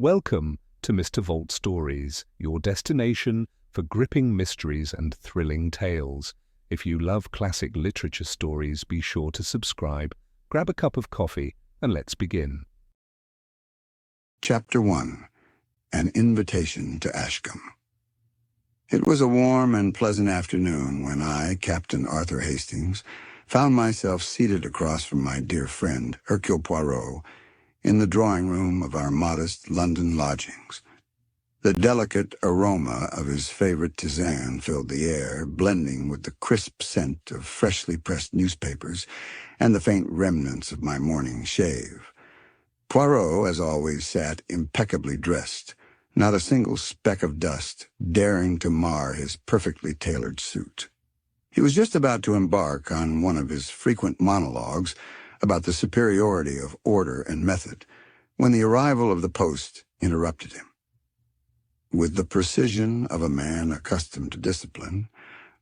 Welcome to Mr.VaultStories, your destination for gripping mysteries and thrilling tales. If you love classic literature stories, be sure to subscribe, grab a cup of coffee, and let's begin. Chapter 1. An Invitation to Ashcombe. It was a warm and pleasant afternoon when I, Captain Arthur Hastings, found myself seated across from my dear friend, Hercule Poirot, in the drawing-room of our modest London lodgings. The delicate aroma of his favorite tisane filled the air, blending with the crisp scent of freshly pressed newspapers and the faint remnants of my morning shave. Poirot, as always, sat impeccably dressed, not a single speck of dust daring to mar his perfectly tailored suit. He was just about to embark on one of his frequent monologues about the superiority of order and method, when the arrival of the post interrupted him. With the precision of a man accustomed to discipline,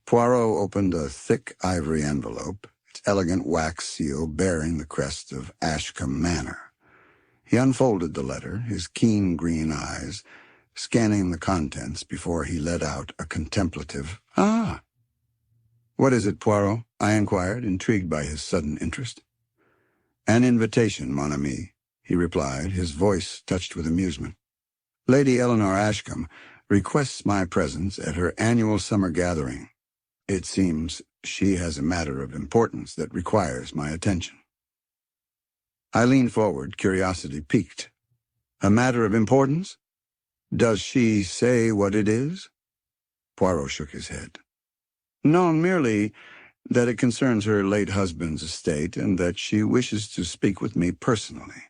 Poirot opened a thick ivory envelope, its elegant wax seal bearing the crest of Ashcombe Manor. He unfolded the letter, his keen green eyes scanning the contents before he let out a contemplative, "Ah!" "What is it, Poirot?" I inquired, intrigued by his sudden interest. "An invitation, mon ami," he replied, his voice touched with amusement. "Lady Eleanor Ashcombe requests my presence at her annual summer gathering. It seems she has a matter of importance that requires my attention." I leaned forward, curiosity piqued. "A matter of importance? Does she say what it is?" Poirot shook his head. "No, merely that it concerns her late husband's estate and that she wishes to speak with me personally.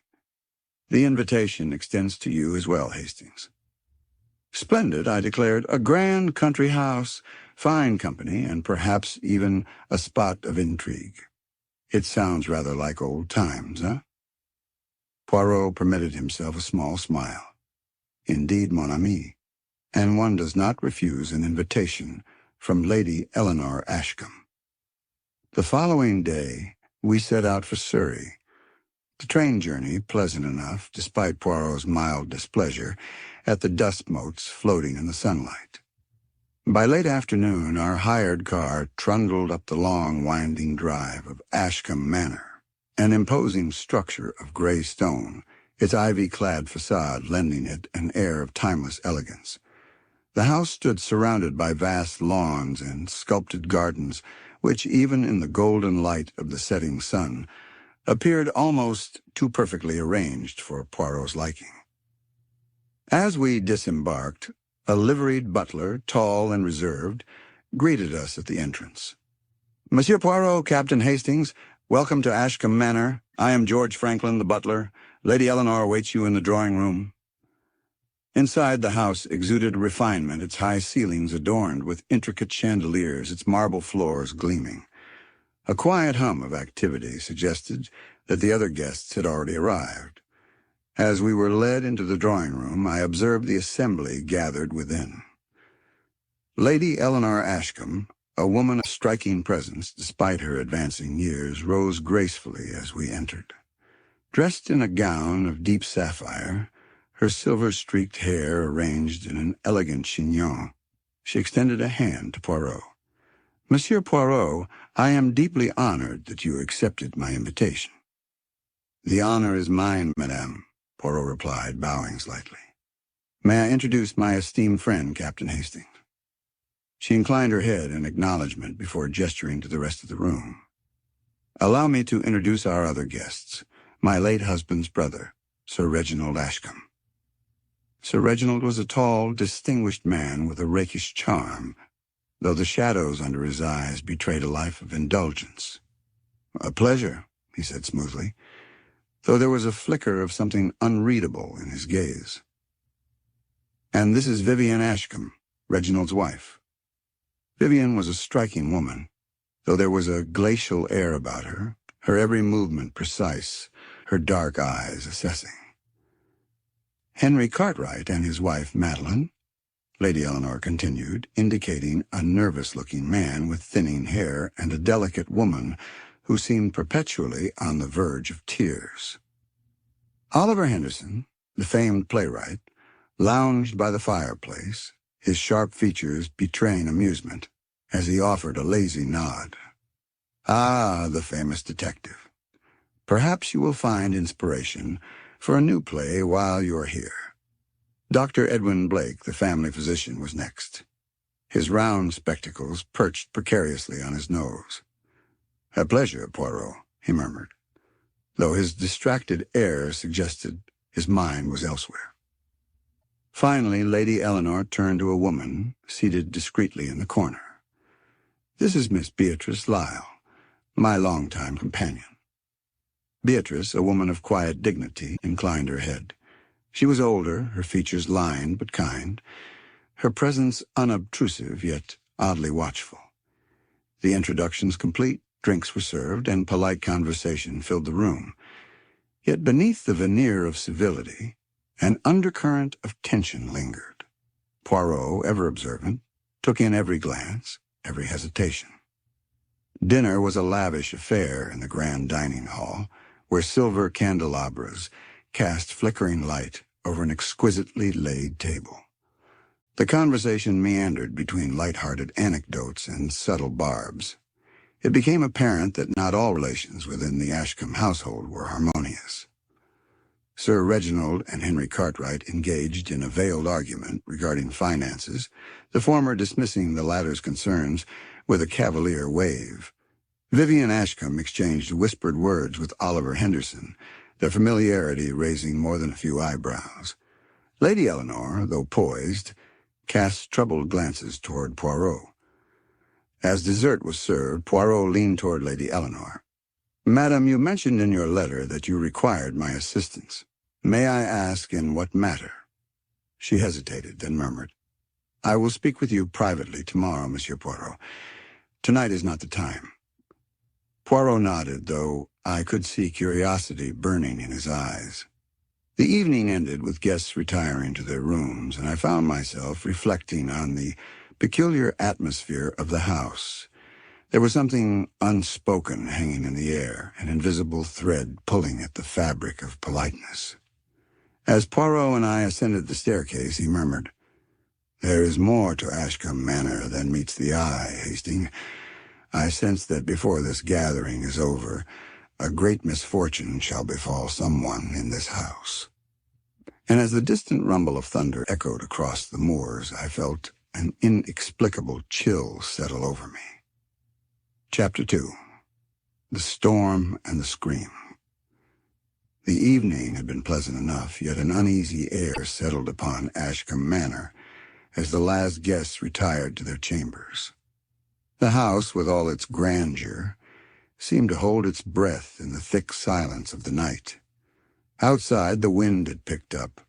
The invitation extends to you as well, Hastings." "Splendid," I declared. "A grand country house, fine company, and perhaps even a spot of intrigue. It sounds rather like old times, eh?" Poirot permitted himself a small smile. "Indeed, mon ami, and one does not refuse an invitation from Lady Eleanor Ashcombe." The following day, we set out for Surrey. The train journey pleasant enough, despite Poirot's mild displeasure at the dust motes floating in the sunlight. By late afternoon, our hired car trundled up the long, winding drive of Ashcombe Manor, an imposing structure of gray stone, its ivy-clad facade lending it an air of timeless elegance. The house stood surrounded by vast lawns and sculpted gardens, which, even in the golden light of the setting sun, appeared almost too perfectly arranged for Poirot's liking. As we disembarked, a liveried butler, tall and reserved, greeted us at the entrance. "Monsieur Poirot, Captain Hastings, welcome to Ashcombe Manor. I am George Franklin, the butler. Lady Eleanor awaits you in the drawing-room." Inside, the house exuded refinement, its high ceilings adorned with intricate chandeliers, its marble floors gleaming. A quiet hum of activity suggested that the other guests had already arrived. As we were led into the drawing-room, I observed the assembly gathered within. Lady Eleanor Ashcombe, a woman of striking presence despite her advancing years, rose gracefully as we entered. Dressed in a gown of deep sapphire, her silver-streaked hair arranged in an elegant chignon, she extended a hand to Poirot. "Monsieur Poirot, I am deeply honored that you accepted my invitation." "The honor is mine, madame," Poirot replied, bowing slightly. "May I introduce my esteemed friend, Captain Hastings?" She inclined her head in acknowledgment before gesturing to the rest of the room. "Allow me to introduce our other guests, my late husband's brother, Sir Reginald Ashcombe." Sir Reginald was a tall, distinguished man with a rakish charm, though the shadows under his eyes betrayed a life of indulgence. "A pleasure," he said smoothly, though there was a flicker of something unreadable in his gaze. "And this is Vivian Ashcombe, Reginald's wife." Vivian was a striking woman, though there was a glacial air about her, her every movement precise, her dark eyes assessing. "Henry Cartwright and his wife Madeline," Lady Eleanor continued, indicating a nervous-looking man with thinning hair and a delicate woman who seemed perpetually on the verge of tears. "Oliver Henderson, The famed playwright lounged by the fireplace, his sharp features betraying amusement, as he offered a lazy nod. Ah, the famous detective. Perhaps you will find inspiration for a new play while you're here. Dr. Edwin Blake, the family physician, was next. His round spectacles perched precariously on his nose. "A pleasure, Poirot," he murmured, though his distracted air suggested his mind was elsewhere. Finally, Lady Eleanor turned to a woman seated discreetly in the corner. "This is Miss Beatrice Lyle, my longtime companion." Beatrice, a woman of quiet dignity, inclined her head. She was older, her features lined but kind, her presence unobtrusive yet oddly watchful. The introductions complete, drinks were served, and polite conversation filled the room. Yet beneath the veneer of civility, an undercurrent of tension lingered. Poirot, ever observant, took in every glance, every hesitation. Dinner was a lavish affair in the grand dining hall, where silver candelabras cast flickering light over an exquisitely laid table. The conversation meandered between light-hearted anecdotes and subtle barbs. It became apparent that not all relations within the Ashcombe household were harmonious. Sir Reginald and Henry Cartwright engaged in a veiled argument regarding finances, the former dismissing the latter's concerns with a cavalier wave. Vivian Ashcombe exchanged whispered words with Oliver Henderson, their familiarity raising more than a few eyebrows. Lady Eleanor, though poised, cast troubled glances toward Poirot. As dessert was served, Poirot leaned toward Lady Eleanor. "Madam, you mentioned in your letter that you required my assistance. May I ask in what matter?" She hesitated, then murmured, "I will speak with you privately tomorrow, Monsieur Poirot. Tonight is not the time." Poirot nodded, though I could see curiosity burning in his eyes. The evening ended with guests retiring to their rooms, and I found myself reflecting on the peculiar atmosphere of the house. There was something unspoken hanging in the air, an invisible thread pulling at the fabric of politeness. As Poirot and I ascended the staircase, he murmured, "There is more to Ashcombe Manor than meets the eye, Hastings. I sense that before this gathering is over, a great misfortune shall befall someone in this house." And as the distant rumble of thunder echoed across the moors, I felt an inexplicable chill settle over me. Chapter 2. The Storm and the Scream. The evening had been pleasant enough, yet an uneasy air settled upon Ashcombe Manor as the last guests retired to their chambers. The house, with all its grandeur, seemed to hold its breath in the thick silence of the night. Outside, the wind had picked up,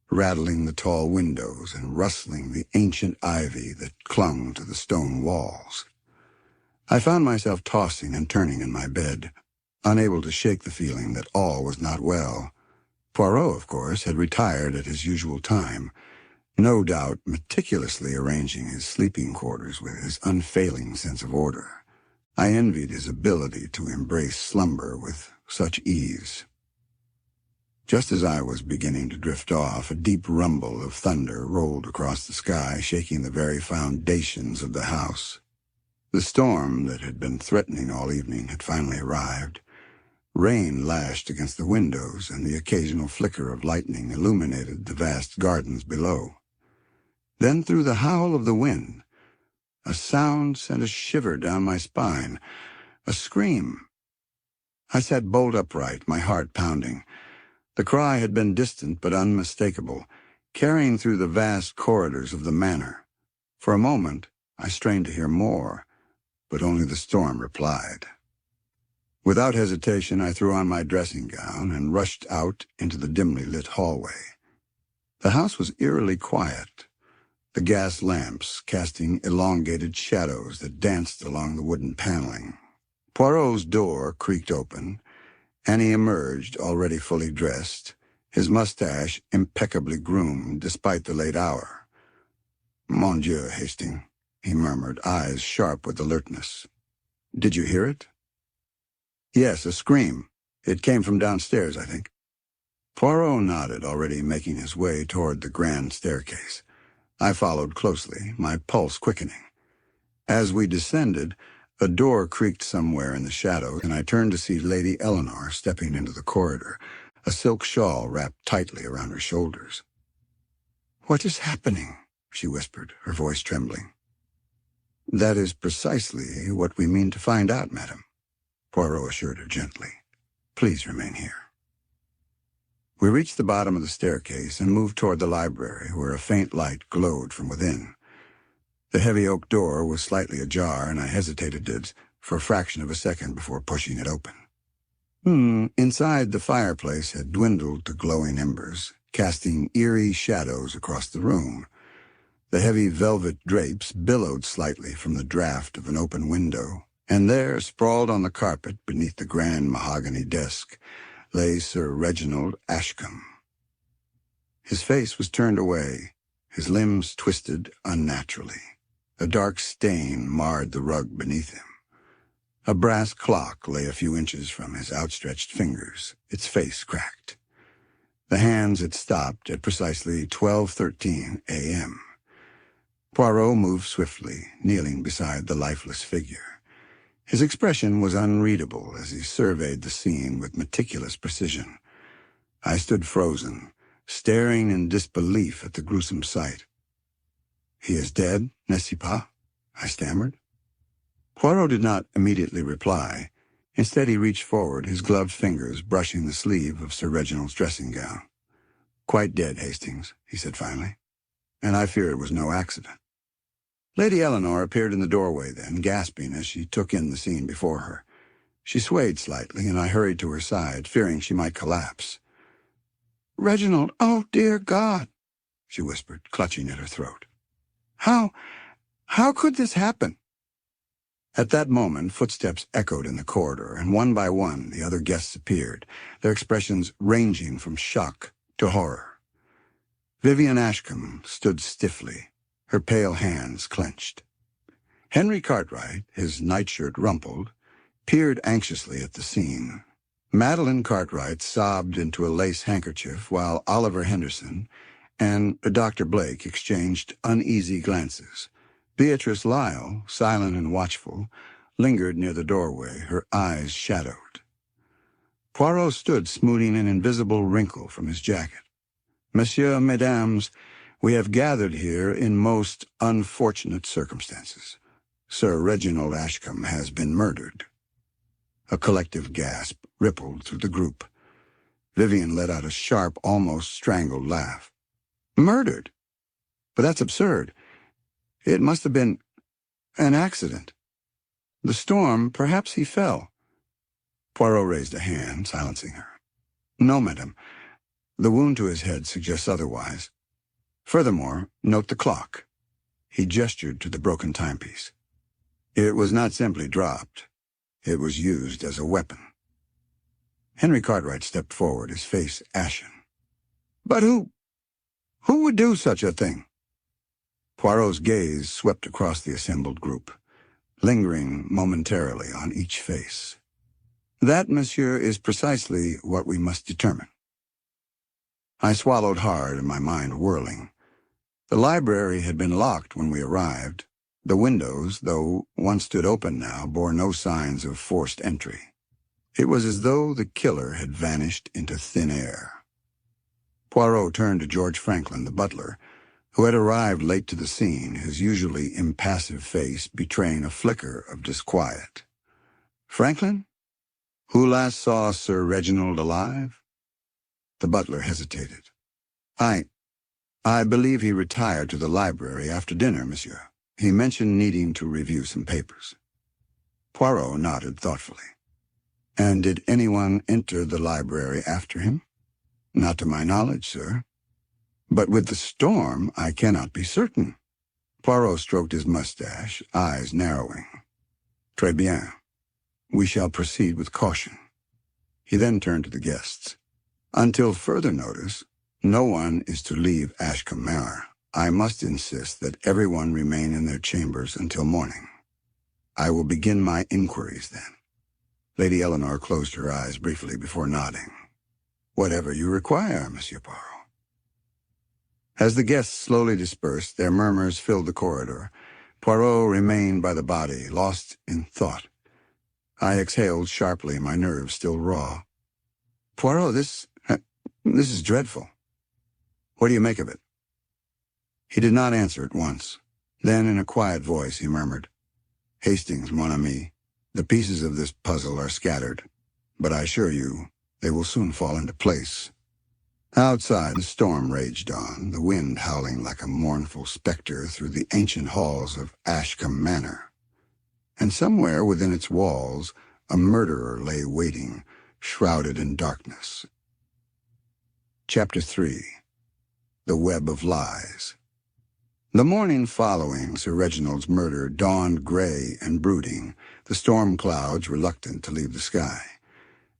rattling the tall windows and rustling the ancient ivy that clung to the stone walls. I found myself tossing and turning in my bed, unable to shake the feeling that all was not well. Poirot, of course, had retired at his usual time, no doubt meticulously arranging his sleeping quarters with his unfailing sense of order. I envied his ability to embrace slumber with such ease. Just as I was beginning to drift off, a deep rumble of thunder rolled across the sky, shaking the very foundations of the house. The storm that had been threatening all evening had finally arrived. Rain lashed against the windows, and the occasional flicker of lightning illuminated the vast gardens below. Then, through the howl of the wind, a sound sent a shiver down my spine, a scream. I sat bolt upright, my heart pounding. The cry had been distant but unmistakable, carrying through the vast corridors of the manor. For a moment, I strained to hear more, but only the storm replied. Without hesitation, I threw on my dressing gown and rushed out into the dimly lit hallway. The house was eerily quiet, the gas lamps casting elongated shadows that danced along the wooden paneling. Poirot's door creaked open, and he emerged, already fully dressed, his mustache impeccably groomed despite the late hour. "Mon Dieu, Hastings," he murmured, eyes sharp with alertness. "Did you hear it?" "Yes, a scream. It came from downstairs, I think." Poirot nodded, already making his way toward the grand staircase. I followed closely, my pulse quickening. As we descended, a door creaked somewhere in the shadows, and I turned to see Lady Eleanor stepping into the corridor, a silk shawl wrapped tightly around her shoulders. "What is happening?" she whispered, her voice trembling. "That is precisely what we mean to find out, madam," Poirot assured her gently. "Please remain here." We reached the bottom of the staircase and moved toward the library, where a faint light glowed from within. The heavy oak door was slightly ajar, and I hesitated for a fraction of a second before pushing it open. Inside, the fireplace had dwindled to glowing embers, casting eerie shadows across the room. The heavy velvet drapes billowed slightly from the draft of an open window, and there, sprawled on the carpet beneath the grand mahogany desk, lay Sir Reginald Ashcombe. His face was turned away, his limbs twisted unnaturally. A dark stain marred the rug beneath him. A brass clock lay a few inches from his outstretched fingers, its face cracked. The hands had stopped at precisely 12:13 a.m. Poirot moved swiftly, kneeling beside the lifeless figure. His expression was unreadable as he surveyed the scene with meticulous precision. I stood frozen, staring in disbelief at the gruesome sight. "He is dead, n'est-ce pas?" I stammered. Poirot did not immediately reply. Instead, he reached forward, his gloved fingers brushing the sleeve of Sir Reginald's dressing gown. "Quite dead, Hastings," he said finally, "and I fear it was no accident." Lady Eleanor appeared in the doorway then, gasping as she took in the scene before her. She swayed slightly, and I hurried to her side, fearing she might collapse. "Reginald, oh, dear God," she whispered, clutching at her throat. How could this happen?" At that moment, footsteps echoed in the corridor, and one by one the other guests appeared, their expressions ranging from shock to horror. Vivian Ashcombe stood stiffly, her pale hands clenched. Henry Cartwright, his nightshirt rumpled, peered anxiously at the scene. Madeline Cartwright sobbed into a lace handkerchief, while Oliver Henderson and Dr. Blake exchanged uneasy glances. Beatrice Lyle, silent and watchful, lingered near the doorway, her eyes shadowed. Poirot stood smoothing an invisible wrinkle from his jacket. "Monsieur, mesdames, we have gathered here in most unfortunate circumstances. Sir Reginald Ashcombe has been murdered." A collective gasp rippled through the group. Vivian let out a sharp, almost strangled laugh. "Murdered? But that's absurd. It must have been an accident. The storm, perhaps he fell." Poirot raised a hand, silencing her. "No, madame. The wound to his head suggests otherwise. Furthermore, note the clock." He gestured to the broken timepiece. "It was not simply dropped. It was used as a weapon." Henry Cartwright stepped forward, his face ashen. "But who would do such a thing?" Poirot's gaze swept across the assembled group, lingering momentarily on each face. "That, monsieur, is precisely what we must determine." I swallowed hard, my mind whirling. The library had been locked when we arrived. The windows, though one stood open now, bore no signs of forced entry. It was as though the killer had vanished into thin air. Poirot turned to George Franklin, the butler, who had arrived late to the scene, his usually impassive face betraying a flicker of disquiet. "Franklin, who last saw Sir Reginald alive?" The butler hesitated. I believe he retired to the library after dinner, monsieur. He mentioned needing to review some papers." Poirot nodded thoughtfully. "And did anyone enter the library after him?" "Not to my knowledge, sir. But with the storm, I cannot be certain." Poirot stroked his mustache, eyes narrowing. "Très bien. We shall proceed with caution." He then turned to the guests. "Until further notice, no one is to leave Ashcombe Manor. I must insist that everyone remain in their chambers until morning. I will begin my inquiries then." Lady Eleanor closed her eyes briefly before nodding. "Whatever you require, Monsieur Poirot." As the guests slowly dispersed, their murmurs filled the corridor. Poirot remained by the body, lost in thought. I exhaled sharply, my nerves still raw. "Poirot, this is dreadful. What do you make of it?" He did not answer at once. Then, in a quiet voice, he murmured, "Hastings, mon ami, the pieces of this puzzle are scattered, but I assure you they will soon fall into place." Outside, the storm raged on, the wind howling like a mournful specter through the ancient halls of Ashcombe Manor. And somewhere within its walls, a murderer lay waiting, shrouded in darkness. Chapter 3. The Web of Lies. The morning following Sir Reginald's murder dawned gray and brooding, the storm clouds reluctant to leave the sky.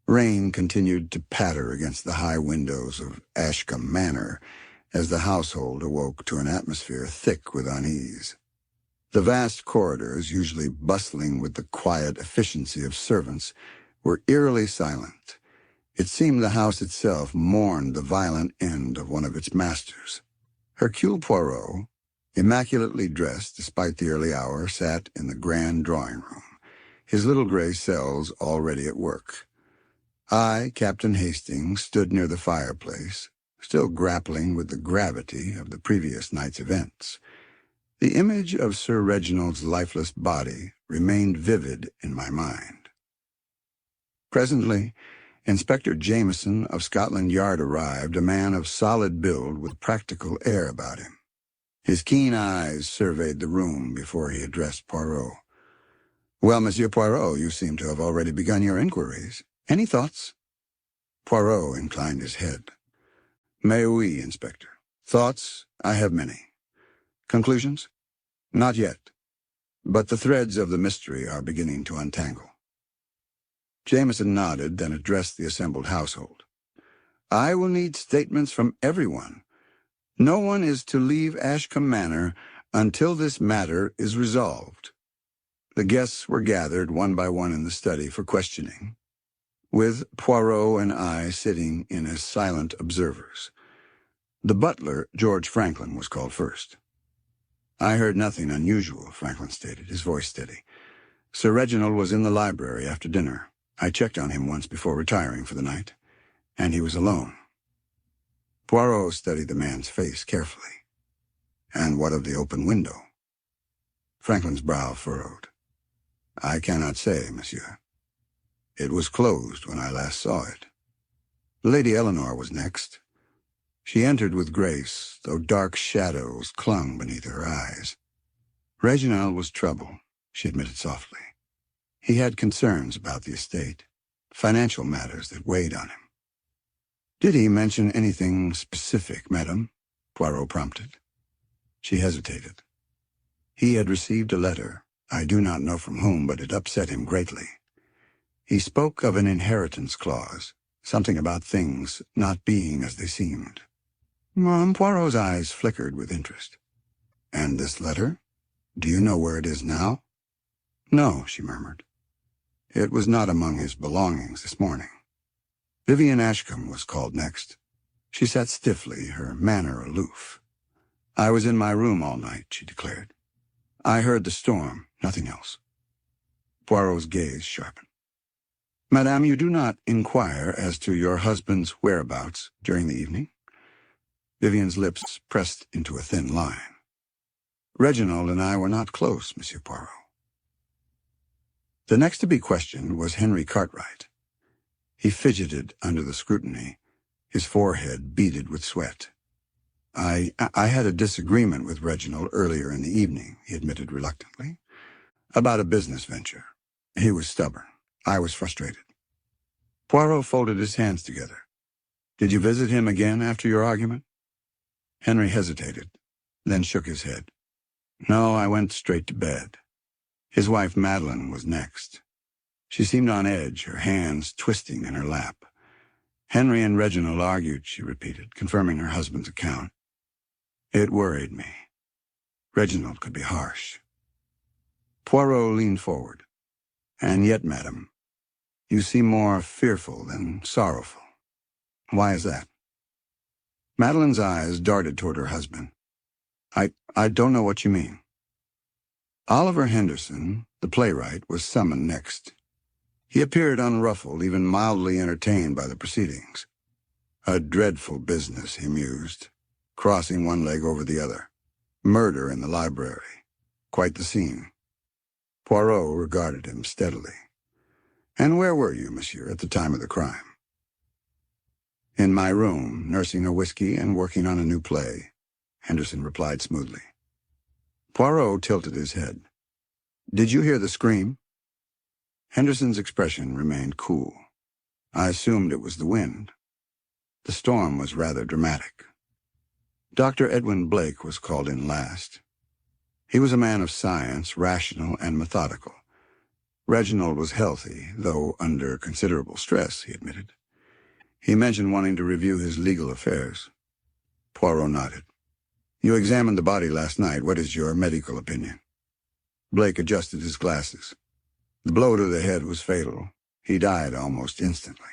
Rain continued to patter against the high windows of Ashcombe Manor as the household awoke to an atmosphere thick with unease. The vast corridors, usually bustling with the quiet efficiency of servants, were eerily silent. It seemed the house itself mourned the violent end of one of its masters. Hercule Poirot, immaculately dressed despite the early hour, sat in the grand drawing-room, his little gray cells already at work. I, Captain Hastings, stood near the fireplace, still grappling with the gravity of the previous night's events. The image of Sir Reginald's lifeless body remained vivid in my mind. Presently, Inspector Jameson of Scotland Yard arrived, a man of solid build with practical air about him. His keen eyes surveyed the room before he addressed Poirot. "Well, Monsieur Poirot, you seem to have already begun your inquiries. Any thoughts?" Poirot inclined his head. "Mais oui, Inspector. Thoughts? I have many. Conclusions? Not yet. But the threads of the mystery are beginning to untangle." Jameson nodded, then addressed the assembled household. "I will need statements from everyone. No one is to leave Ashcombe Manor until this matter is resolved." The guests were gathered one by one in the study for questioning, with Poirot and I sitting in as silent observers. The butler, George Franklin, was called first. "I heard nothing unusual," Franklin stated, his voice steady. "Sir Reginald was in the library after dinner. I checked on him once before retiring for the night, and he was alone." Poirot studied the man's face carefully. "And what of the open window?" Franklin's brow furrowed. "I cannot say, monsieur. It was closed when I last saw it." Lady Eleanor was next. She entered with grace, though dark shadows clung beneath her eyes. "Reginald was troubled," she admitted softly. "He had concerns about the estate, financial matters that weighed on him." "Did he mention anything specific, madame?" Poirot prompted. She hesitated. "He had received a letter. I do not know from whom, but it upset him greatly. He spoke of an inheritance clause, something about things not being as they seemed." Poirot's eyes flickered with interest. "And this letter? Do you know where it is now?" "No," she murmured. "It was not among his belongings this morning." Vivian Ashcombe was called next. She sat stiffly, her manner aloof. "I was in my room all night," she declared. "I heard the storm, nothing else." Poirot's gaze sharpened. "Madame, you do not inquire as to your husband's whereabouts during the evening?" Vivian's lips pressed into a thin line. "Reginald and I were not close, Monsieur Poirot." The next to be questioned was Henry Cartwright. He fidgeted under the scrutiny, his forehead beaded with sweat. I had a disagreement with Reginald earlier in the evening," he admitted reluctantly, "about a business venture. He was stubborn. I was frustrated." Poirot folded his hands together. "Did you visit him again after your argument?" Henry hesitated, then shook his head. "No, I went straight to bed." His wife Madeline was next. She seemed on edge, her hands twisting in her lap. "Henry and Reginald argued," she repeated, confirming her husband's account. "It worried me. Reginald could be harsh." Poirot leaned forward. "And yet, madame, you seem more fearful than sorrowful." Why is that? Madeline's eyes darted toward her husband. I don't know what you mean. Oliver Henderson, the playwright, was summoned next. He appeared unruffled, even mildly entertained by the proceedings. A dreadful business, he mused, crossing one leg over the other. Murder in the library. Quite the scene. Poirot regarded him steadily. And where were you, monsieur, at the time of the crime? In my room, nursing a whiskey and working on a new play, Henderson replied smoothly. Poirot tilted his head. Did you hear the scream? Henderson's expression remained cool. I assumed it was the wind. The storm was rather dramatic. Dr. Edwin Blake was called in last. He was a man of science, rational and methodical. Reginald was healthy, though under considerable stress, he admitted. He mentioned wanting to review his legal affairs. Poirot nodded. You examined the body last night. What is your medical opinion? Blake adjusted his glasses. The blow to the head was fatal. He died almost instantly.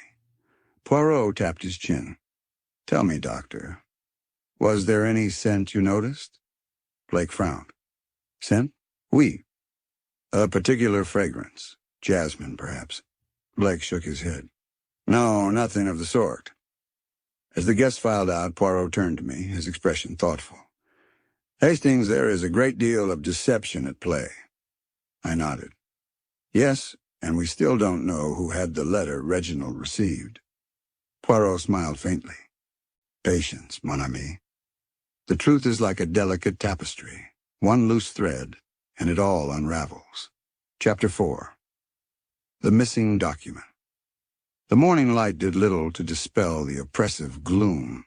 Poirot tapped his chin. Tell me, doctor, was there any scent you noticed? Blake frowned. Scent? Oui. A particular fragrance. Jasmine, perhaps. Blake shook his head. No, nothing of the sort. As the guests filed out, Poirot turned to me, his expression thoughtful. Hastings, there is a great deal of deception at play. I nodded. Yes, and we still don't know who had the letter Reginald received. Poirot smiled faintly. Patience, mon ami. The truth is like a delicate tapestry. One loose thread, and it all unravels. Chapter 4. The Missing Document. The morning light did little to dispel the oppressive gloom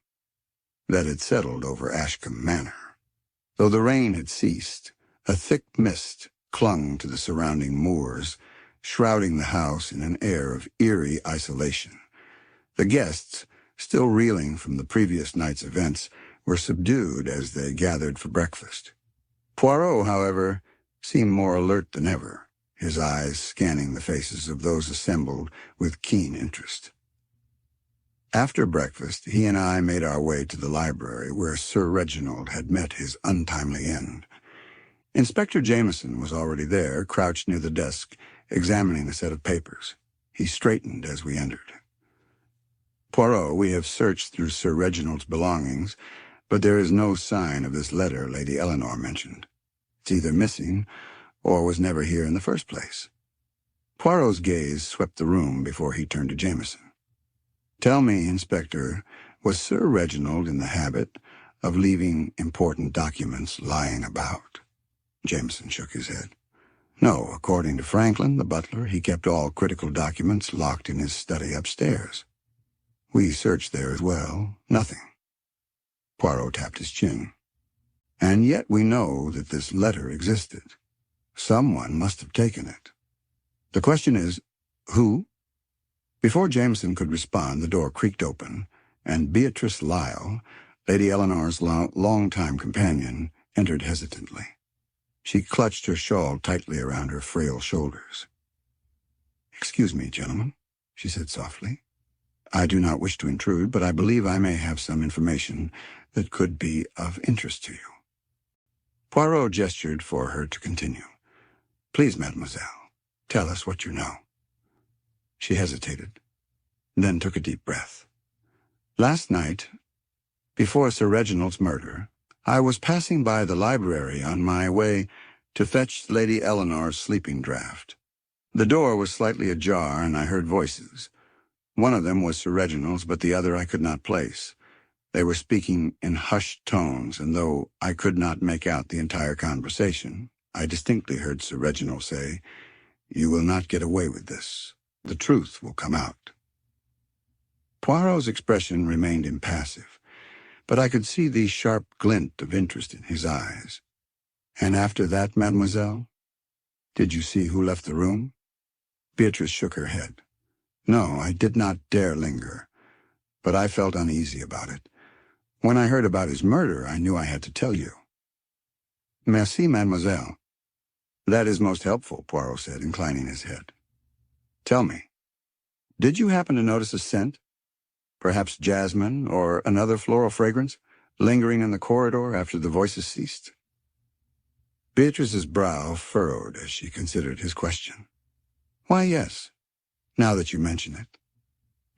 that had settled over Ashcombe Manor. Though the rain had ceased, a thick mist clung to the surrounding moors, shrouding the house in an air of eerie isolation. The guests, still reeling from the previous night's events, were subdued as they gathered for breakfast. Poirot, however, seemed more alert than ever, his eyes scanning the faces of those assembled with keen interest. After breakfast, he and I made our way to the library where Sir Reginald had met his untimely end. Inspector Jameson was already there, crouched near the desk, examining a set of papers. He straightened as we entered. Poirot, we have searched through Sir Reginald's belongings, but there is no sign of this letter Lady Eleanor mentioned. It's either missing or was never here in the first place. Poirot's gaze swept the room before he turned to Jameson. Tell me, Inspector, was Sir Reginald in the habit of leaving important documents lying about? Jameson shook his head. No, according to Franklin, the butler, he kept all critical documents locked in his study upstairs. We searched there as well. Nothing. Poirot tapped his chin. And yet we know that this letter existed. Someone must have taken it. The question is, who? Before Jameson could respond, the door creaked open, and Beatrice Lyle, Lady Eleanor's long-time companion, entered hesitantly. She clutched her shawl tightly around her frail shoulders. Excuse me, gentlemen, she said softly. I do not wish to intrude, but I believe I may have some information that could be of interest to you. Poirot gestured for her to continue. Please, mademoiselle, tell us what you know. She hesitated, then took a deep breath. Last night, before Sir Reginald's murder, I was passing by the library on my way to fetch Lady Eleanor's sleeping draught. The door was slightly ajar, and I heard voices. One of them was Sir Reginald's, but the other I could not place. They were speaking in hushed tones, and though I could not make out the entire conversation, I distinctly heard Sir Reginald say, "You will not get away with this. The truth will come out." Poirot's expression remained impassive, but I could see the sharp glint of interest in his eyes. And after that, mademoiselle, did you see who left the room? Beatrice shook her head. No, I did not dare linger, but I felt uneasy about it. When I heard about his murder, I knew I had to tell you. Merci, mademoiselle. That is most helpful, Poirot said, inclining his head. Tell me, did you happen to notice a scent? Perhaps jasmine or another floral fragrance, lingering in the corridor after the voices ceased? Beatrice's brow furrowed as she considered his question. Why, yes, now that you mention it.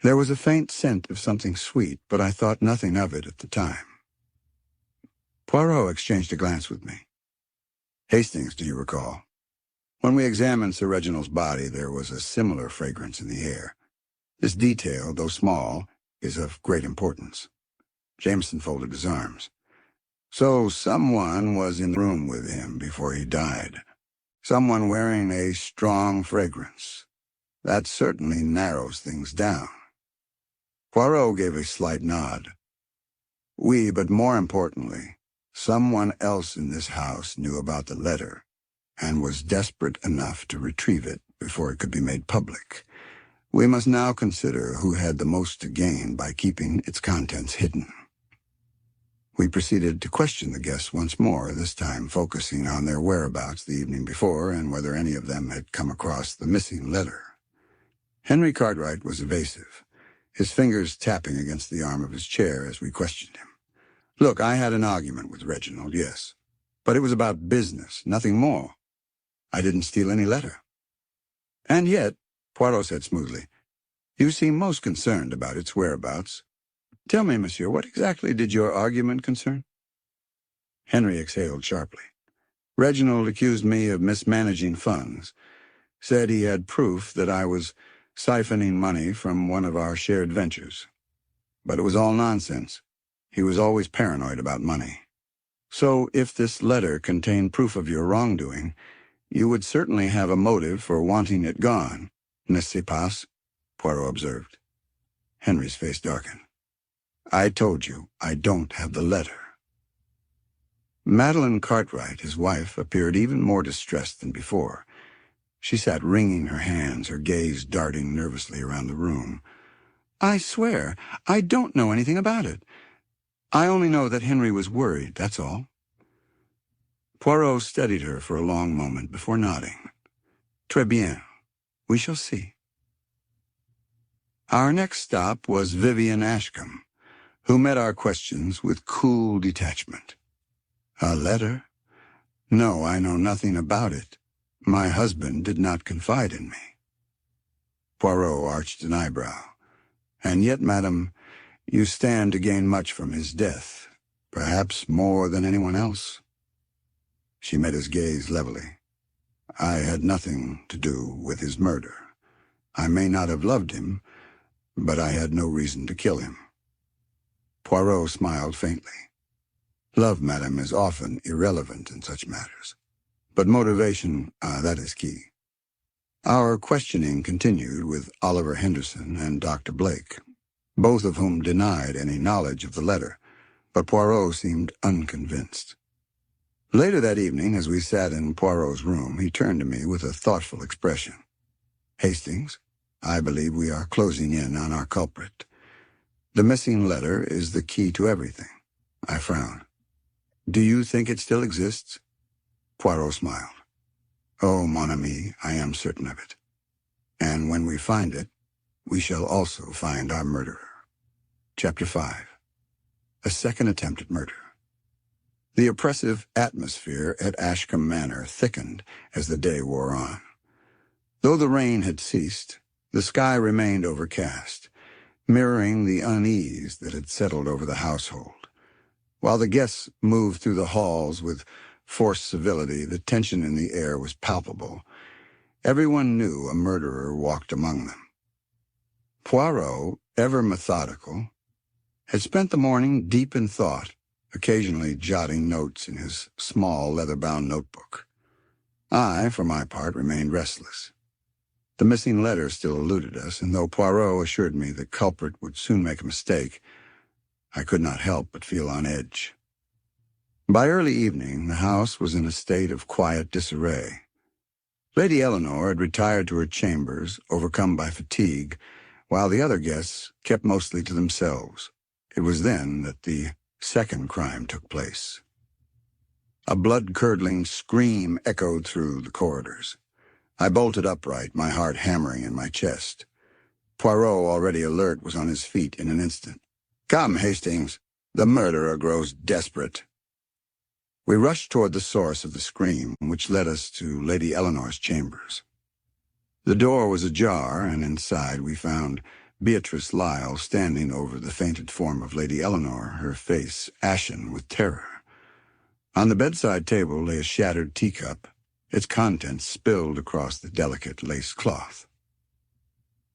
There was a faint scent of something sweet, but I thought nothing of it at the time. Poirot exchanged a glance with me. Hastings, do you recall? When we examined Sir Reginald's body, there was a similar fragrance in the air. This detail, though small, is of great importance. Jameson folded his arms. So someone was in the room with him before he died. Someone wearing a strong fragrance. That certainly narrows things down. Poirot gave a slight nod. Oui, but more importantly, someone else in this house knew about the letter and was desperate enough to retrieve it before it could be made public. We must now consider who had the most to gain by keeping its contents hidden. We proceeded to question the guests once more, this time focusing on their whereabouts the evening before and whether any of them had come across the missing letter. Henry Cartwright was evasive, his fingers tapping against the arm of his chair as we questioned him. Look, I had an argument with Reginald, yes, but it was about business, nothing more. I didn't steal any letter. And yet, Poirot said smoothly, you seem most concerned about its whereabouts. Tell me, monsieur, what exactly did your argument concern? Henry exhaled sharply. Reginald accused me of mismanaging funds, said he had proof that I was siphoning money from one of our shared ventures. But it was all nonsense. He was always paranoid about money. So if this letter contained proof of your wrongdoing, you would certainly have a motive for wanting it gone, n'est-ce pas? Poirot observed. Henry's face darkened. I told you I don't have the letter. Madeline Cartwright, his wife, appeared even more distressed than before. She sat wringing her hands, her gaze darting nervously around the room. I swear, I don't know anything about it. I only know that Henry was worried, that's all. Poirot studied her for a long moment before nodding. Très bien. We shall see. Our next stop was Vivian Ashcombe, who met our questions with cool detachment. A letter? No, I know nothing about it. My husband did not confide in me. Poirot arched an eyebrow. And yet, madam, you stand to gain much from his death, perhaps more than anyone else. She met his gaze levelly. I had nothing to do with his murder. I may not have loved him, but I had no reason to kill him. Poirot smiled faintly. Love, madam, is often irrelevant in such matters. But motivation, that is key. Our questioning continued with Oliver Henderson and Dr. Blake, both of whom denied any knowledge of the letter, but Poirot seemed unconvinced. Later that evening, as we sat in Poirot's room, he turned to me with a thoughtful expression. Hastings, I believe we are closing in on our culprit. The missing letter is the key to everything. I frowned. Do you think it still exists? Poirot smiled. Oh, mon ami, I am certain of it. And when we find it, we shall also find our murderer. Chapter 5. A second attempt at murder. The oppressive atmosphere at Ashcombe Manor thickened as the day wore on. Though the rain had ceased, the sky remained overcast, mirroring the unease that had settled over the household. While the guests moved through the halls with forced civility, the tension in the air was palpable. Everyone knew a murderer walked among them. Poirot, ever methodical, had spent the morning deep in thought, occasionally jotting notes in his small leather-bound notebook. I, for my part, remained restless. The missing letter still eluded us, and though Poirot assured me the culprit would soon make a mistake, I could not help but feel on edge. By early evening, the house was in a state of quiet disarray. Lady Eleanor had retired to her chambers, overcome by fatigue, while the other guests kept mostly to themselves. It was then that the second crime took place. A blood-curdling scream echoed through the corridors. I bolted upright, my heart hammering in my chest. Poirot, already alert, was on his feet in an instant. "Come, Hastings. The murderer grows desperate." We rushed toward the source of the scream, which led us to Lady Eleanor's chambers. The door was ajar, and inside we found Beatrice Lyle standing over the fainted form of Lady Eleanor, her face ashen with terror. On the bedside table lay a shattered teacup, its contents spilled across the delicate lace cloth.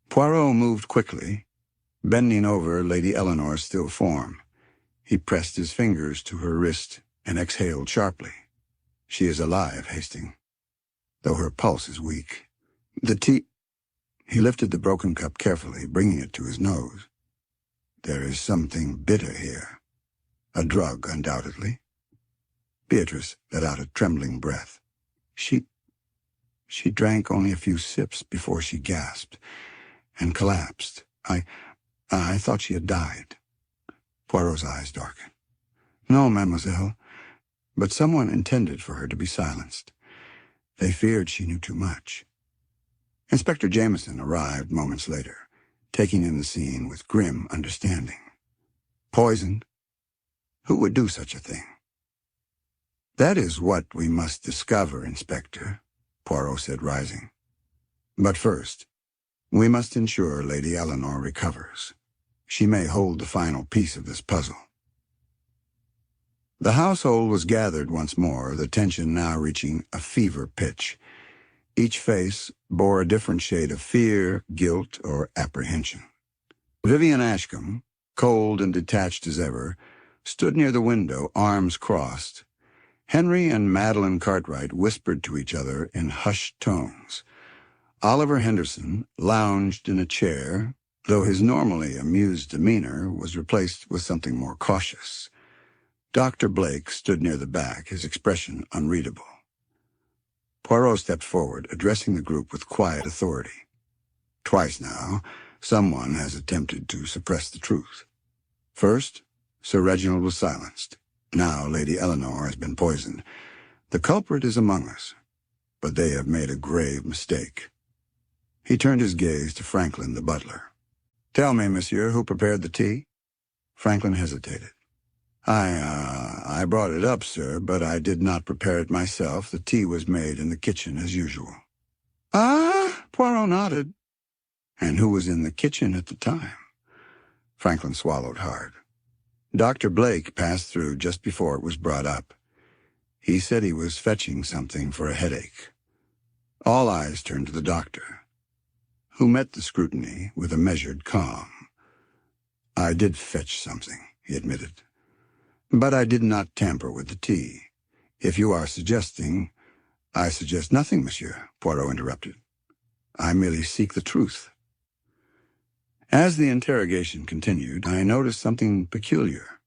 Poirot moved quickly, bending over Lady Eleanor's still form. He pressed his fingers to her wrist and exhaled sharply. "She is alive, Hastings, though her pulse is weak. The tea—" He lifted the broken cup carefully, bringing it to his nose. "There is something bitter here. A drug, undoubtedly." Beatrice let out a trembling breath. She drank only a few sips before she gasped and collapsed. I thought she had died." Poirot's eyes darkened. "No, mademoiselle, but someone intended for her to be silenced. They feared she knew too much." Inspector Jameson arrived moments later, taking in the scene with grim understanding. "Poisoned? Who would do such a thing?" "That is what we must discover, Inspector," Poirot said, rising. "But first, we must ensure Lady Eleanor recovers. She may hold the final piece of this puzzle." The household was gathered once more, the tension now reaching a fever pitch. Each face bore a different shade of fear, guilt, or apprehension. Vivian Ashcombe, cold and detached as ever, stood near the window, arms crossed. Henry and Madeline Cartwright whispered to each other in hushed tones. Oliver Henderson lounged in a chair, though his normally amused demeanor was replaced with something more cautious. Dr. Blake stood near the back, his expression unreadable. Poirot stepped forward, addressing the group with quiet authority. "Twice now, someone has attempted to suppress the truth. First, Sir Reginald was silenced. Now Lady Eleanor has been poisoned. The culprit is among us, but they have made a grave mistake." He turned his gaze to Franklin, the butler. "Tell me, monsieur, who prepared the tea?" Franklin hesitated. I brought it up, sir, but I did not prepare it myself. The tea was made in the kitchen as usual." "Ah," Poirot nodded. "And who was in the kitchen at the time?" Franklin swallowed hard. "Dr. Blake passed through just before it was brought up. He said he was fetching something for a headache." All eyes turned to the doctor, who met the scrutiny with a measured calm. "I did fetch something," he admitted. "But I did not tamper with the tea. If you are suggesting—" "I suggest nothing, monsieur," Poirot interrupted. "I merely seek the truth." As the interrogation continued, I noticed something peculiar.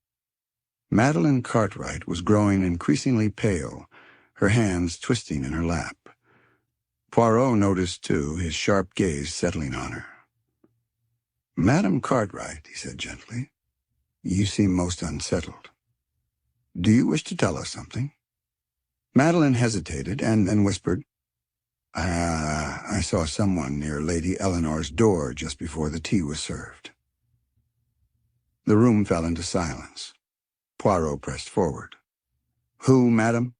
Madeline Cartwright was growing increasingly pale, her hands twisting in her lap. Poirot noticed, too, his sharp gaze settling on her. "Madame Cartwright," he said gently, "you seem most unsettled. Do you wish to tell us something?" Madeline hesitated and then whispered, I saw someone near Lady Eleanor's door just before the tea was served." The room fell into silence. Poirot pressed forward. "Who, madam?"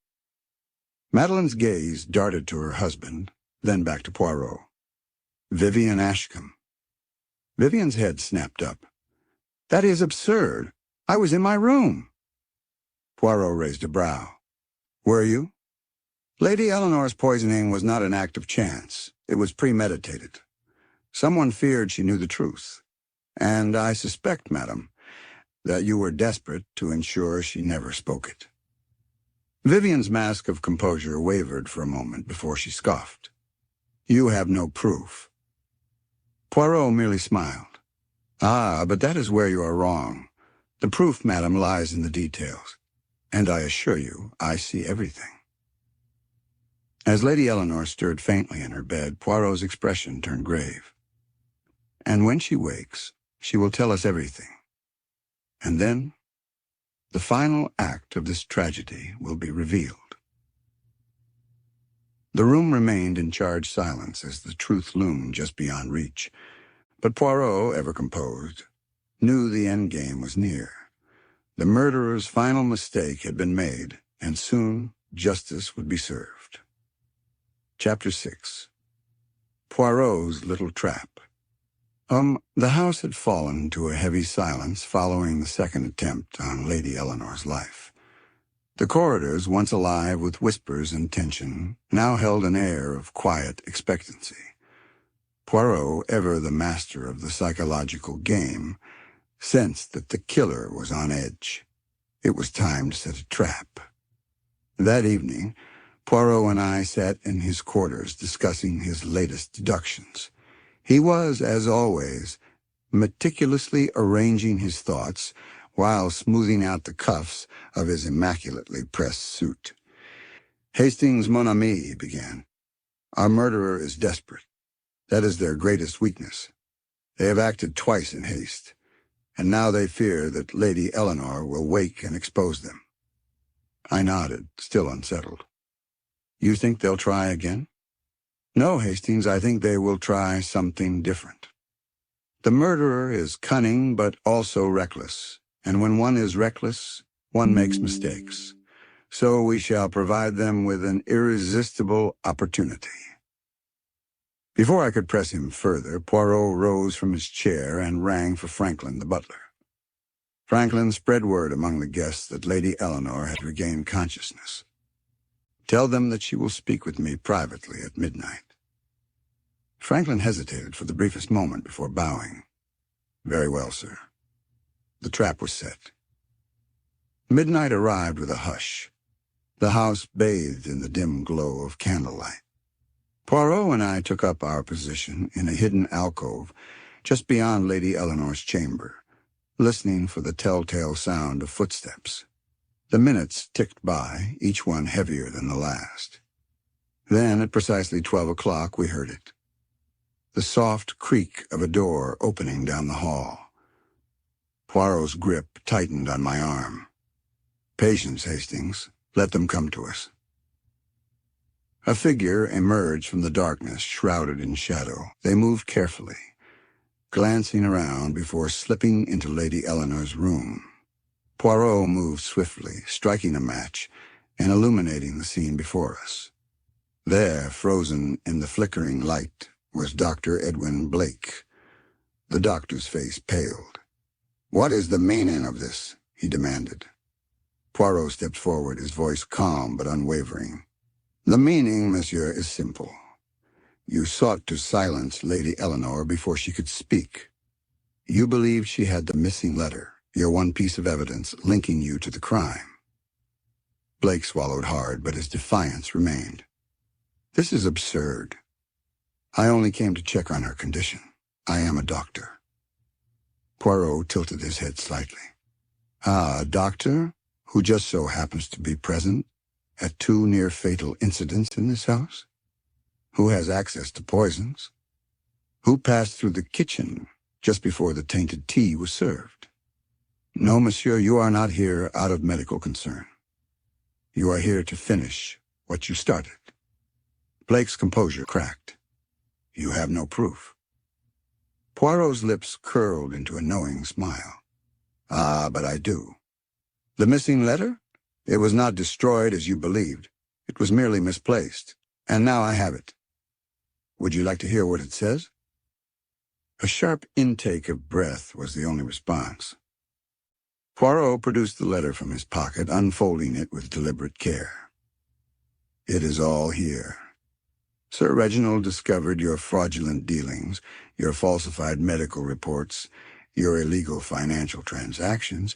Madeline's gaze darted to her husband, then back to Poirot. "Vivian Ashcombe." Vivian's head snapped up. "That is absurd. I was in my room." Poirot raised a brow. "Were you?" "Lady Eleanor's poisoning was not an act of chance. It was premeditated. Someone feared she knew the truth. And I suspect, madam, that you were desperate to ensure she never spoke it." Vivian's mask of composure wavered for a moment before she scoffed. "You have no proof." Poirot merely smiled. "Ah, but that is where you are wrong. The proof, madam, lies in the details. And I assure you, I see everything." As Lady Eleanor stirred faintly in her bed, Poirot's expression turned grave. "And when she wakes, she will tell us everything. And then, the final act of this tragedy will be revealed." The room remained in charged silence as the truth loomed just beyond reach. But Poirot, ever composed, knew the end game was near. The murderer's final mistake had been made, and soon justice would be served. Chapter 6. Poirot's Little Trap. The house had fallen to a heavy silence following the second attempt on Lady Eleanor's life. The corridors, once alive with whispers and tension, now held an air of quiet expectancy. Poirot, ever the master of the psychological game, sensed that the killer was on edge. It was time to set a trap. That evening, Poirot and I sat in his quarters discussing his latest deductions. He was, as always, meticulously arranging his thoughts while smoothing out the cuffs of his immaculately pressed suit. "Hastings, mon ami," he began. "Our murderer is desperate. That is their greatest weakness. They have acted twice in haste, and now they fear that Lady Eleanor will wake and expose them." I nodded, still unsettled. "You think they'll try again?" "No, Hastings, I think they will try something different. The murderer is cunning but also reckless, and when one is reckless, one makes mistakes. So we shall provide them with an irresistible opportunity." Before I could press him further, Poirot rose from his chair and rang for Franklin, the butler. Franklin spread word among the guests that Lady Eleanor had regained consciousness. "Tell them that she will speak with me privately at midnight." Franklin hesitated for the briefest moment before bowing. "Very well, sir." The trap was set. Midnight arrived with a hush. The house bathed in the dim glow of candlelight. Poirot and I took up our position in a hidden alcove just beyond Lady Eleanor's chamber, listening for the telltale sound of footsteps. The minutes ticked by, each one heavier than the last. Then, at precisely 12 o'clock, we heard it. The soft creak of a door opening down the hall. Poirot's grip tightened on my arm. "Patience, Hastings. Let them come to us." A figure emerged from the darkness, shrouded in shadow. They moved carefully, glancing around before slipping into Lady Eleanor's room. Poirot moved swiftly, striking a match and illuminating the scene before us. There, frozen in the flickering light, was Dr. Edwin Blake. The doctor's face paled. "What is the meaning of this?" he demanded. Poirot stepped forward, his voice calm but unwavering. "The meaning, monsieur, is simple. You sought to silence Lady Eleanor before she could speak. You believed she had the missing letter, your one piece of evidence linking you to the crime." Blake swallowed hard, but his defiance remained. "This is absurd. I only came to check on her condition. I am a doctor." Poirot tilted his head slightly. "Ah, a doctor who just so happens to be present at 2 near-fatal incidents in this house? Who has access to poisons? Who passed through the kitchen just before the tainted tea was served? No, monsieur, you are not here out of medical concern. You are here to finish what you started." Blake's composure cracked. "You have no proof." Poirot's lips curled into a knowing smile. "Ah, but I do. The missing letter? It was not destroyed as you believed. It was merely misplaced. And now I have it. Would you like to hear what it says?" A sharp intake of breath was the only response. Poirot produced the letter from his pocket, unfolding it with deliberate care. "It is all here. Sir Reginald discovered your fraudulent dealings, your falsified medical reports, your illegal financial transactions.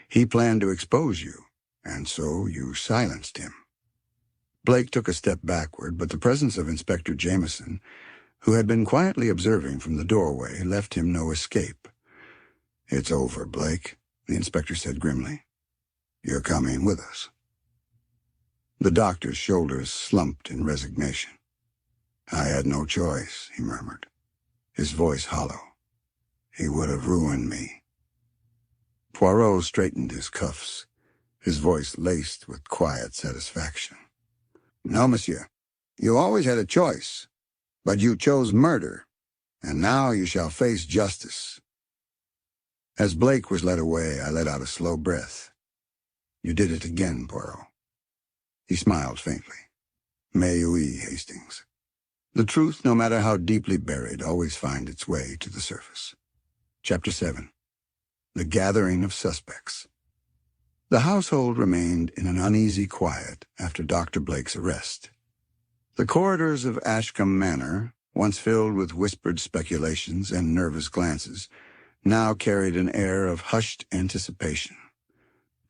He planned to expose you, and so you silenced him." Blake took a step backward, but the presence of Inspector Jameson, who had been quietly observing from the doorway, left him no escape. "It's over, Blake," the inspector said grimly. "You're coming with us." The doctor's shoulders slumped in resignation. "I had no choice," he murmured, his voice hollow. "He would have ruined me." Poirot straightened his cuffs, his voice laced with quiet satisfaction. "No, monsieur. You always had a choice, but you chose murder. and now you shall face justice." As Blake was led away, I let out a slow breath. "You did it again, Poirot." He smiled faintly. "Mais oui, Hastings. The truth, no matter how deeply buried, always finds its way to the surface." Chapter 7. The Gathering of Suspects. The household remained in an uneasy quiet after Dr. Blake's arrest. The corridors of Ashcombe Manor, once filled with whispered speculations and nervous glances, now carried an air of hushed anticipation.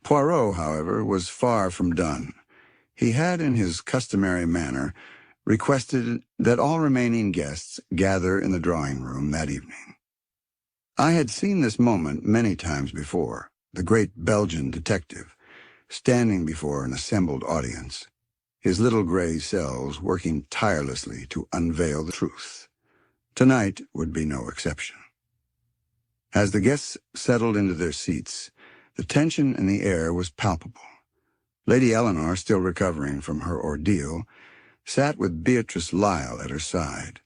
Poirot, however, was far from done. He had, in his customary manner, requested that all remaining guests gather in the drawing-room that evening. I had seen this moment many times before, the great Belgian detective, standing before an assembled audience, his little gray cells working tirelessly to unveil the truth. Tonight would be no exception. As the guests settled into their seats, the tension in the air was palpable. Lady Eleanor, still recovering from her ordeal, sat with Beatrice Lyle at her side.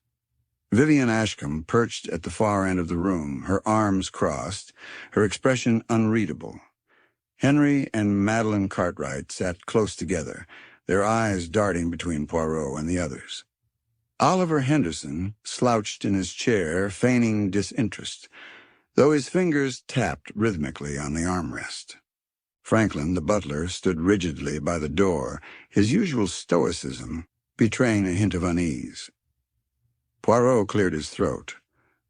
Vivian Ashcombe perched at the far end of the room, her arms crossed, her expression unreadable. Henry and Madeline Cartwright sat close together, their eyes darting between Poirot and the others. Oliver Henderson slouched in his chair, feigning disinterest, though his fingers tapped rhythmically on the armrest. Franklin, the butler, stood rigidly by the door, his usual stoicism betraying a hint of unease. Poirot cleared his throat,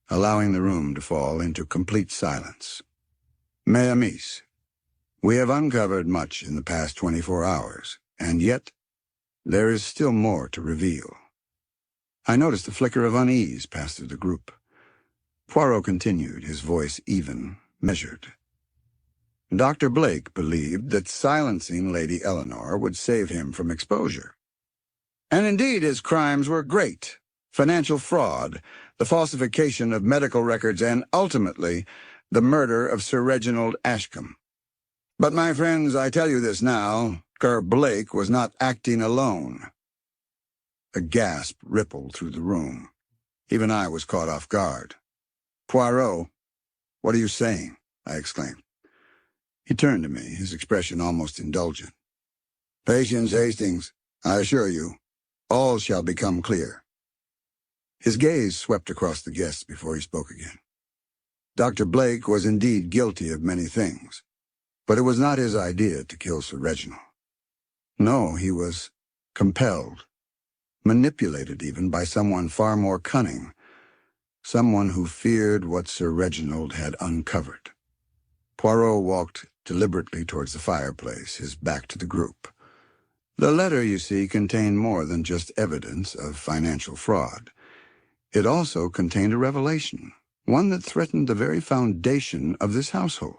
allowing the room to fall into complete silence. "Mes amis, we have uncovered much in the past 24 hours, and yet there is still more to reveal." I noticed a flicker of unease pass through the group. Poirot continued, his voice even, measured. "Dr. Blake believed that silencing Lady Eleanor would save him from exposure. And indeed his crimes were great: financial fraud, the falsification of medical records, and ultimately the murder of Sir Reginald Ashcombe. But my friends, I tell you this now, Sir Blake was not acting alone." A gasp rippled through the room. Even I was caught off guard. "Poirot, what are you saying?" I exclaimed. He turned to me, his expression almost indulgent. "Patience, Hastings. I assure you, all shall become clear." His gaze swept across the guests before he spoke again. Dr. Blake was indeed guilty of many things, but it was not his idea to kill Sir Reginald. No, he was compelled, manipulated even by someone far more cunning, someone who feared what Sir Reginald had uncovered. Poirot walked deliberately towards the fireplace, his back to the group. "The letter, you see, contained more than just evidence of financial fraud. It also contained a revelation, one that threatened the very foundation of this household.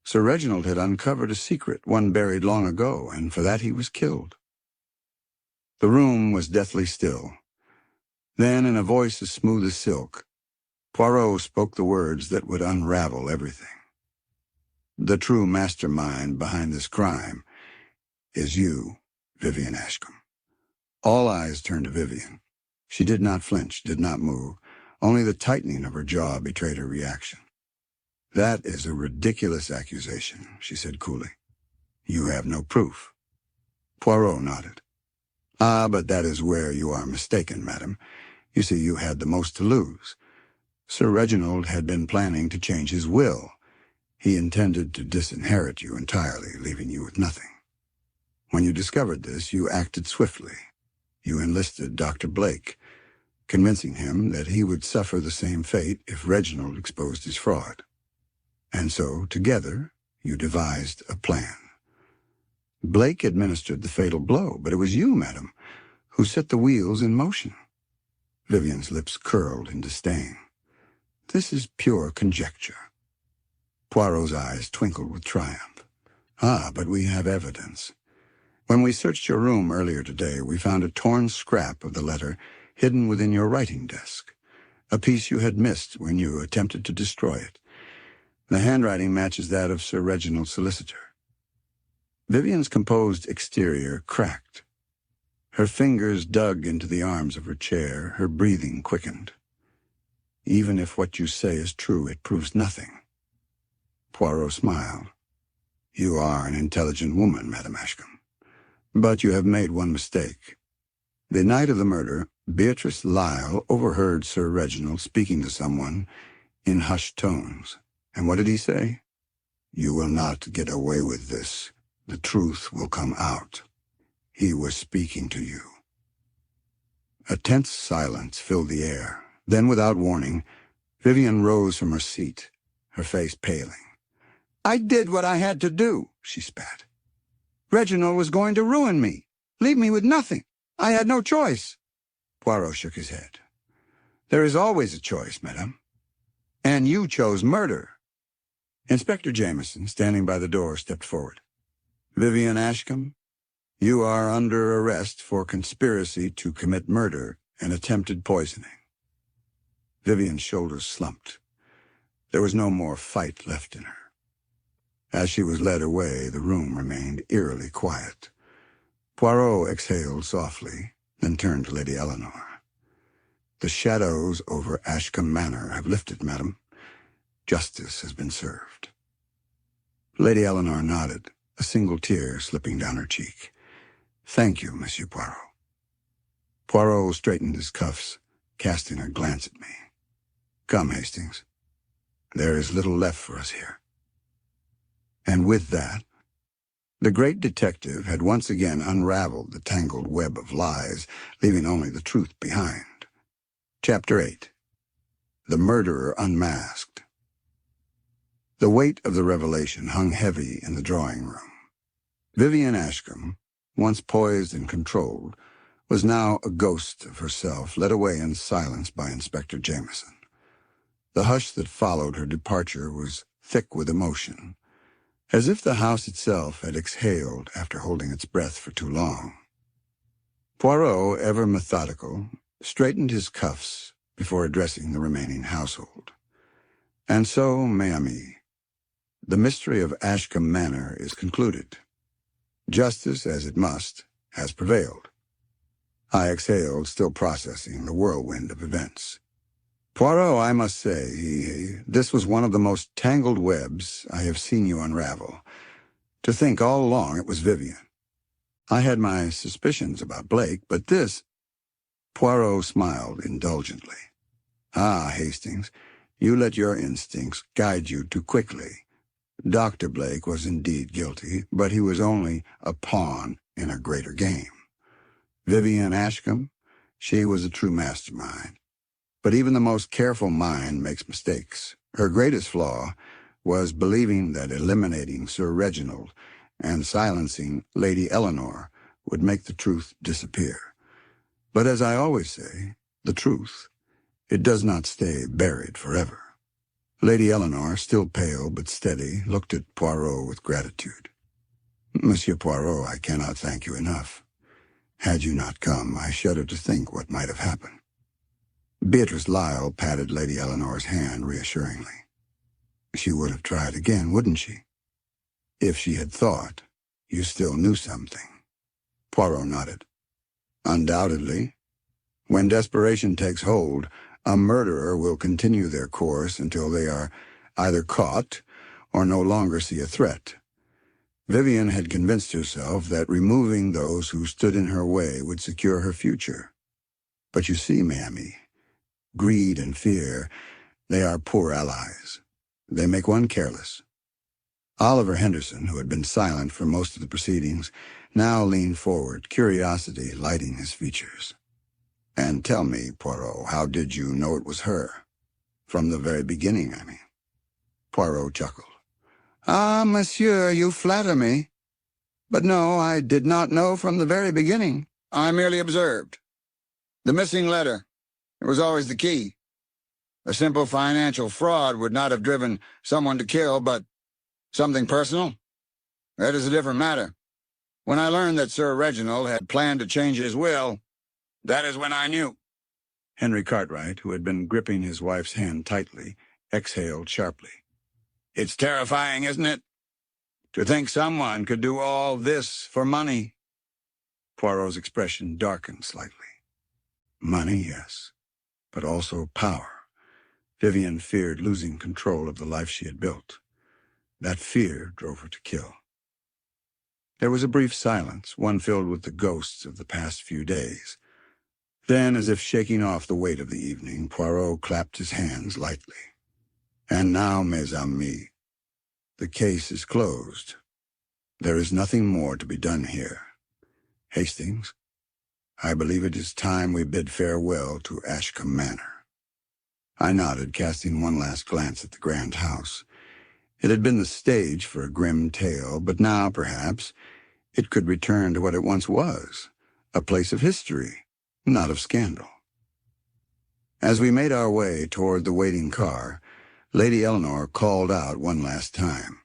Sir Reginald had uncovered a secret, one buried long ago, and for that he was killed." The room was deathly still. Then, in a voice as smooth as silk, Poirot spoke the words that would unravel everything. "The true mastermind behind this crime is you, Vivian Ashcombe." All eyes turned to Vivian. She did not flinch, did not move. Only the tightening of her jaw betrayed her reaction. "That is a ridiculous accusation," she said coolly. "You have no proof." Poirot nodded. "Ah, but that is where you are mistaken, madam. You see, you had the most to lose. Sir Reginald had been planning to change his will. He intended to disinherit you entirely, leaving you with nothing. When you discovered this, you acted swiftly. You enlisted Dr. Blake, convincing him that he would suffer the same fate if Reginald exposed his fraud. And so, together, you devised a plan. Blake administered the fatal blow, but it was you, madam, who set the wheels in motion." Vivian's lips curled in disdain. "This is pure conjecture." Poirot's eyes twinkled with triumph. "Ah, but we have evidence. When we searched your room earlier today, we found a torn scrap of the letter hidden within your writing desk, a piece you had missed when you attempted to destroy it. The handwriting matches that of Sir Reginald's solicitor." Vivian's composed exterior cracked. Her fingers dug into the arms of her chair, her breathing quickened. Even if what you say is true, it proves nothing. Poirot smiled. You are an intelligent woman, Madame Ashcombe. But you have made one mistake. The night of the murder, Beatrice Lyle overheard Sir Reginald speaking to someone in hushed tones. And what did he say? You will not get away with this. The truth will come out. He was speaking to you. A tense silence filled the air. Then, without warning, Vivian rose from her seat, her face paling. I did what I had to do, she spat. Reginald was going to ruin me, leave me with nothing. I had no choice. Poirot shook his head. There is always a choice, madame. And you chose murder. Inspector Jameson, standing by the door, stepped forward. Vivian Ashcombe, you are under arrest for conspiracy to commit murder and attempted poisoning. Vivian's shoulders slumped. There was no more fight left in her. As she was led away, the room remained eerily quiet. Poirot exhaled softly, then turned to Lady Eleanor. The shadows over Ashcombe Manor have lifted, madam. Justice has been served. Lady Eleanor nodded, a single tear slipping down her cheek. Thank you, Monsieur Poirot. Poirot straightened his cuffs, casting a glance at me. Come, Hastings. There is little left for us here. And with that, the great detective had once again unraveled the tangled web of lies, leaving only the truth behind. Chapter 8. The Murderer Unmasked. The weight of the revelation hung heavy in the drawing room. Vivian Ashcombe, once poised and controlled, was now a ghost of herself, led away in silence by Inspector Jameson. The hush that followed her departure was thick with emotion, as if the house itself had exhaled after holding its breath for too long. Poirot, ever methodical, straightened his cuffs before addressing the remaining household. And so, mes amis, the mystery of Ashcombe Manor is concluded. Justice, as it must, has prevailed. I exhaled, still processing the whirlwind of events. Poirot, I must say, this was one of the most tangled webs I have seen you unravel. To think all along it was Vivian. I had my suspicions about Blake, but this... Poirot smiled indulgently. Ah, Hastings, you let your instincts guide you too quickly. Dr. Blake was indeed guilty, but he was only a pawn in a greater game. Vivian Ashcombe, she was a true mastermind. But even the most careful mind makes mistakes. Her greatest flaw was believing that eliminating Sir Reginald and silencing Lady Eleanor would make the truth disappear. But as I always say, the truth, it does not stay buried forever. Lady Eleanor, still pale but steady, looked at Poirot with gratitude. Monsieur Poirot, I cannot thank you enough. Had you not come, I shudder to think what might have happened. Beatrice Lyle patted Lady Eleanor's hand reassuringly. She would have tried again, wouldn't she? If she had thought you still knew something. Poirot nodded. Undoubtedly. When desperation takes hold, a murderer will continue their course until they are either caught or no longer see a threat. Vivian had convinced herself that removing those who stood in her way would secure her future. But you see, Mammy, greed and fear, they are poor allies. They make one careless. Oliver Henderson, who had been silent for most of the proceedings, now leaned forward, curiosity lighting his features. And tell me, Poirot, how did you know it was her? From the very beginning, I mean. Poirot chuckled. Ah, monsieur, you flatter me. But no, I did not know from the very beginning. I merely observed. The missing letter. It was always the key. A simple financial fraud would not have driven someone to kill, but something personal? That is a different matter. When I learned that Sir Reginald had planned to change his will, that is when I knew. Henry Cartwright, who had been gripping his wife's hand tightly, exhaled sharply. It's terrifying, isn't it? To think someone could do all this for money. Poirot's expression darkened slightly. Money, yes, but also power. Vivian feared losing control of the life she had built. That fear drove her to kill. There was a brief silence, one filled with the ghosts of the past few days. Then, as if shaking off the weight of the evening, Poirot clapped his hands lightly. "And now, mes amis, the case is closed. There is nothing more to be done here. Hastings, I believe it is time we bid farewell to Ashcombe Manor." I nodded, casting one last glance at the grand house. It had been the stage for a grim tale, but now, perhaps, it could return to what it once was, a place of history, not of scandal. As we made our way toward the waiting car, Lady Eleanor called out one last time.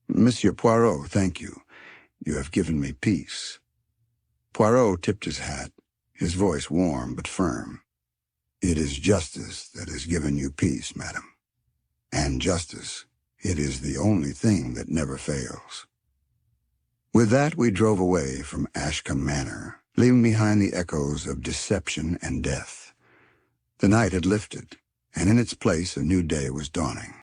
"Monsieur Poirot, thank you. You have given me peace." Poirot tipped his hat, his voice warm but firm. "It is justice that has given you peace, madam. And justice, it is the only thing that never fails." With that, we drove away from Ashcombe Manor, leaving behind the echoes of deception and death. The night had lifted, and in its place a new day was dawning.